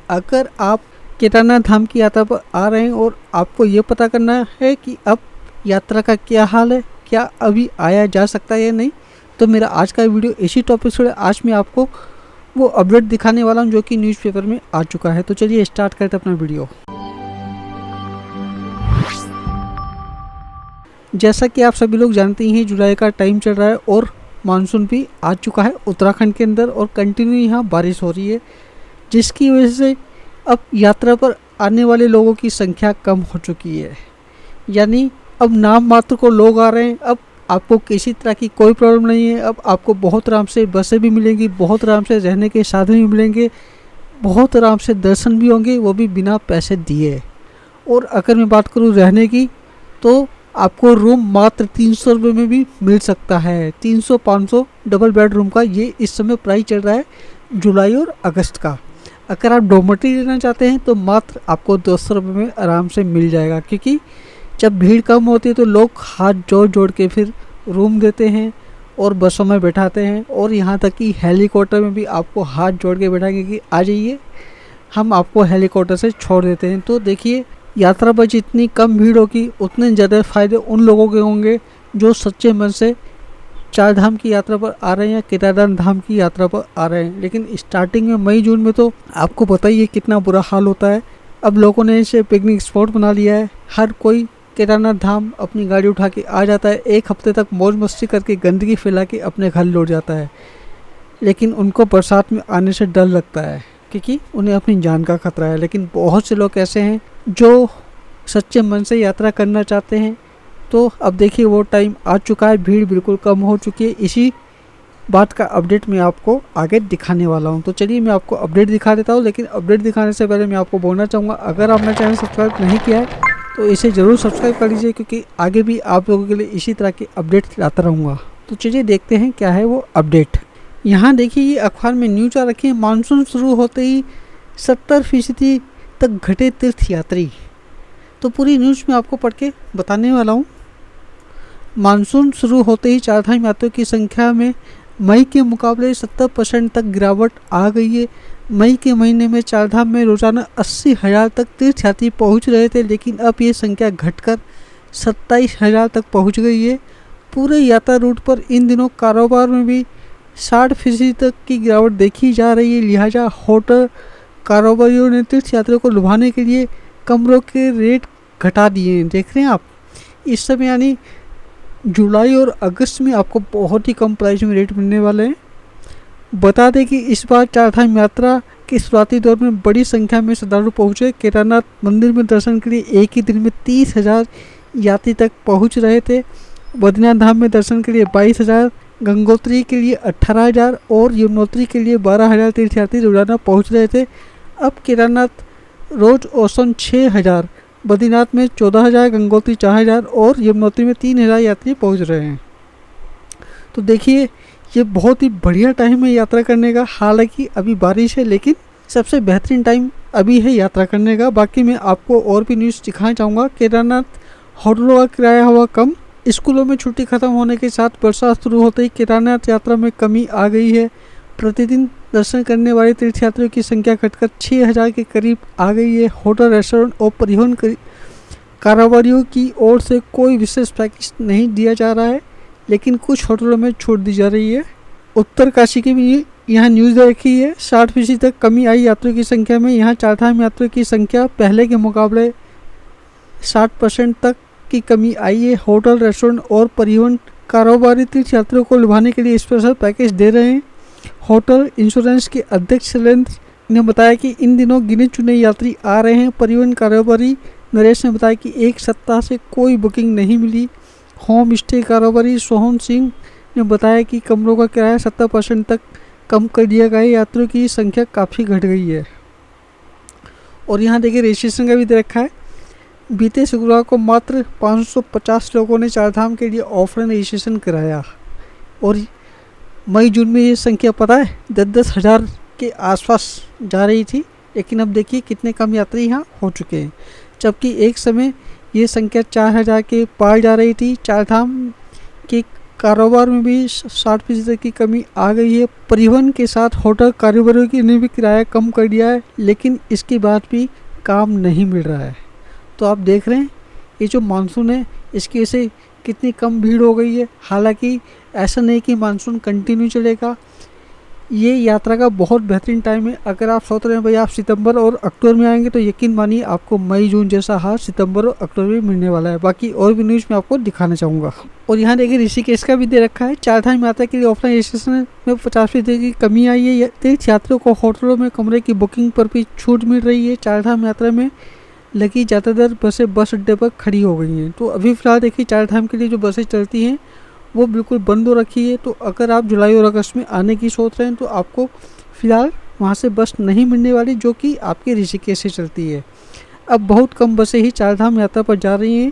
अगर आप केदारनाथ धाम की यात्रा पर आ रहे हैं और आपको ये पता करना है कि अब यात्रा का क्या हाल है, क्या अभी आया जा सकता है या नहीं, तो मेरा आज का वीडियो इसी टॉपिक से आज मैं आपको वो अपडेट दिखाने वाला हूँ जो कि न्यूज़पेपर में आ चुका है। तो चलिए स्टार्ट करते हैं अपना वीडियो। जैसा कि आप सभी लोग जानते ही हैं, जुलाई का टाइम चल रहा है और मानसून भी आ चुका है उत्तराखंड के अंदर और कंटिन्यू यहाँ बारिश हो रही है, जिसकी वजह से अब यात्रा पर आने वाले लोगों की संख्या कम हो चुकी है। यानी अब नाम मात्र को लोग आ रहे हैं। अब आपको किसी तरह की कोई प्रॉब्लम नहीं है। अब आपको बहुत आराम से बसें भी मिलेंगी, बहुत आराम से रहने के साधन भी मिलेंगे, बहुत आराम से दर्शन भी होंगे, वो भी बिना पैसे दिए। और अगर मैं बात करूँ रहने की, तो आपको रूम मात्र 300 रुपये में भी मिल सकता है। 300-500 डबल बेड रूम का ये इस समय प्राइस चल रहा है जुलाई और अगस्त का। अगर आप डॉर्मेटरी लेना चाहते हैं तो मात्र आपको 200 रुपये में आराम से मिल जाएगा, क्योंकि जब भीड़ कम होती है तो लोग हाथ जोड़ जोड़ के फिर रूम देते हैं और बसों में बैठाते हैं। और यहाँ तक कि हेलीकॉप्टर में भी आपको हाथ जोड़ के बैठाएंगे कि आ जाइए, हम आपको हेलीकॉप्टर से छोड़ देते हैं। तो देखिए, यात्रा पर जितनी कम भीड़ होगी उतने ज़्यादा फ़ायदे उन लोगों के होंगे जो सच्चे मन से चार धाम की यात्रा पर आ रहे हैं या केदारनाथ धाम की यात्रा पर आ रहे हैं। लेकिन स्टार्टिंग में मई जून में तो आपको पता ही है कितना बुरा हाल होता है। अब लोगों ने इसे पिकनिक स्पॉट बना लिया है। हर कोई केदारनाथ धाम अपनी गाड़ी उठा के आ जाता है, एक हफ्ते तक मौज मस्ती करके गंदगी फैला के अपने घर लौट जाता है। लेकिन उनको बरसात में आने से डर लगता है, क्योंकि उन्हें अपनी जान का खतरा है। लेकिन बहुत से लोग ऐसे हैं जो सच्चे मन से यात्रा करना चाहते हैं। तो अब देखिए, वो टाइम आ चुका है, भीड़ बिल्कुल कम हो चुकी है। इसी बात का अपडेट मैं आपको आगे दिखाने वाला हूं। तो चलिए मैं आपको अपडेट दिखा देता हूं। लेकिन अपडेट दिखाने से पहले मैं आपको बोलना चाहूँगा, अगर आपने चैनल सब्सक्राइब नहीं किया है तो इसे ज़रूर सब्सक्राइब कर लीजिए, क्योंकि आगे भी आप लोगों के लिए इसी तरह के अपडेट लाता रहूँगा। तो चलिए देखते हैं क्या है वो अपडेट। यहाँ देखिए, ये अखबार में न्यूज़ आ रखी है, मानसून शुरू होते ही 70% तक घटे तीर्थ यात्री। तो पूरी न्यूज़ में आपको पढ़ के बताने वाला हूँ। मानसून शुरू होते ही चारधाम यात्रियों की संख्या में मई के मुकाबले 70% तक गिरावट आ गई है। मई के महीने में चारधाम में रोजाना 80,000 तक तीर्थयात्री पहुंच रहे थे, लेकिन अब ये संख्या घटकर 27,000 तक पहुंच गई है। पूरे यात्रा रूट पर इन दिनों कारोबार में भी 60% तक की गिरावट देखी जा रही है। लिहाजा होटल कारोबारियों ने तीर्थयात्रियों को लुभाने के लिए कमरों के रेट घटा दिए हैं। देख रहे हैं आप, इस समय यानी जुलाई और अगस्त में आपको बहुत ही कम प्राइस में रेट मिलने वाले हैं। बता दें कि इस बार चारधाम यात्रा के शुरुआती दौर में बड़ी संख्या में श्रद्धालु पहुँचे। केदारनाथ मंदिर में दर्शन के लिए एक ही दिन में 30,000 यात्री तक पहुँच रहे थे। बद्रीनाथ धाम में दर्शन के लिए 22,000, गंगोत्री के लिए 18,000 और यमुनोत्री के लिए 12,000 तीर्थयात्री रोजाना पहुँच रहे थे। अब केदारनाथ रोज औसतन 6,000, बद्रीनाथ में 14,000, गंगोत्री 4,000 और यमुनोत्री में 3,000 यात्री पहुंच रहे हैं। तो देखिए, ये बहुत ही बढ़िया टाइम है यात्रा करने का। हालांकि अभी बारिश है, लेकिन सबसे बेहतरीन टाइम अभी है यात्रा करने का। बाकी मैं आपको और भी न्यूज़ दिखाना चाहूँगा। केदारनाथ होटलों का किराया हुआ कम। स्कूलों में छुट्टी खत्म होने के साथ बरसात शुरू होते ही केदारनाथ यात्रा में कमी आ गई है। प्रतिदिन दर्शन करने वाले तीर्थयात्रियों की संख्या घटकर 6,000 के करीब आ गई है। होटल, रेस्टोरेंट और परिवहन कारोबारियों की ओर से कोई विशेष पैकेज नहीं दिया जा रहा है, लेकिन कुछ होटलों में छूट दी जा रही है। उत्तरकाशी की भी यहाँ न्यूज़ रखी है, 60% तक कमी आई यात्रियों की संख्या में। यहाँ चारधाम यात्रियों की संख्या पहले के मुकाबले 60% तक की कमी आई है। होटल, रेस्टोरेंट और परिवहन कारोबारी तीर्थयात्रियों को लुभाने के लिए स्पेशल पैकेज दे रहे हैं। होटल इंश्योरेंस के अध्यक्ष शैलेंद्र ने बताया कि इन दिनों गिने चुने यात्री आ रहे हैं। परिवहन कारोबारी नरेश ने बताया कि एक सप्ताह से कोई बुकिंग नहीं मिली। होम स्टे कारोबारी सोहन सिंह ने बताया कि कमरों का किराया 70% तक कम कर दिया गया है। यात्रियों की संख्या काफ़ी घट गई है। और यहाँ देखिए, रजिस्ट्रेशन का भी दे रखा है। बीते शुक्रवार को मात्र 550 लोगों ने चारधाम के लिए ऑफलाइन रजिस्ट्रेशन कराया और मई जून में ये संख्या पता है 10-10 हज़ार के आसपास जा रही थी। लेकिन अब देखिए कितने कम यात्री यहाँ हो चुके हैं, जबकि एक समय ये संख्या 4,000 के पार जा रही थी। चारधाम के कारोबार में भी 60% की कमी आ गई है। परिवहन के साथ होटल कारोबारियों की ने भी किराया कम कर दिया है, लेकिन इसके बाद भी काम नहीं मिल रहा है। तो आप देख रहे हैं ये जो मानसून है इसकी वजह से कितनी कम भीड़ हो गई है। हालांकि ऐसा नहीं कि मानसून कंटिन्यू चलेगा, ये यात्रा का बहुत बेहतरीन टाइम है। अगर आप सोच रहे हैं भाई आप सितंबर और अक्टूबर में आएंगे तो यकीन मानिए आपको मई जून जैसा हाल सितंबर और अक्टूबर में मिलने वाला है। बाकी और भी न्यूज़ मैं आपको दिखाना चाहूँगा। और यहाँ देखिए ऋषिकेश का भी दे रखा है, चारधाम यात्रा के लिए ऑफलाइन रजिस्ट्रेशन में 50% की कमी आई है। तीर्थ यात्रियों को होटलों में कमरे की बुकिंग पर भी छूट मिल रही है। चारधाम यात्रा में लगी ज़्यादातर बसें बस अड्डे पर खड़ी हो गई हैं। तो अभी फ़िलहाल देखिए चारधाम के लिए जो बसें चलती हैं वो बिल्कुल बंद हो रखी है। तो अगर आप जुलाई और अगस्त में आने की सोच रहे हैं तो आपको फ़िलहाल वहाँ से बस नहीं मिलने वाली, जो कि आपके ऋषिकेश से चलती है। अब बहुत कम बसें ही चारधाम यात्रा पर जा रही हैं।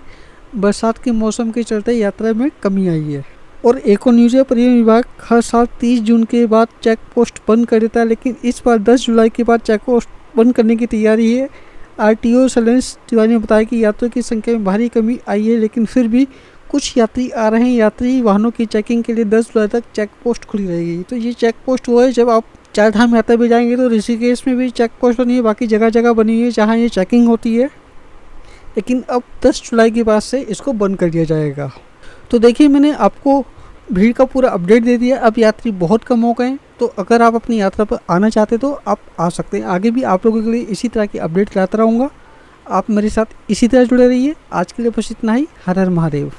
बरसात के मौसम के चलते यात्रा में कमी आई है। और एक और न्यूज़ है, परिवहन विभाग हर साल 30 जून के बाद चेक पोस्ट बंद कर देता है, लेकिन इस बार 10 जुलाई के बाद चेक पोस्ट बंद करने की तैयारी है। आरटीओ शैलेंद्र तिवारी ने बताया कि यात्रियों की संख्या में भारी कमी आई है, लेकिन फिर भी कुछ यात्री आ रहे हैं। यात्री वाहनों की चेकिंग के लिए 10 जुलाई तक चेक पोस्ट खुली रहेगी। तो ये चेक पोस्ट वो है जब आप चारधाम यात्रा भी जाएंगे तो ऋषिकेश में भी चेक पोस्ट बनी है, बाकी जगह जगह बनी है जहाँ ये चेकिंग होती है। लेकिन अब 10 जुलाई के बाद से इसको बंद कर दिया जाएगा। तो देखिए मैंने आपको भीड़ का पूरा अपडेट दे दिया। अब यात्री बहुत कम हो गए, तो अगर आप अपनी यात्रा पर आना चाहते तो आप आ सकते हैं। आगे भी आप लोगों के लिए इसी तरह की अपडेट लाता रहूँगा। आप मेरे साथ इसी तरह जुड़े रहिए। आज के लिए बस इतना ही। हर हर महादेव।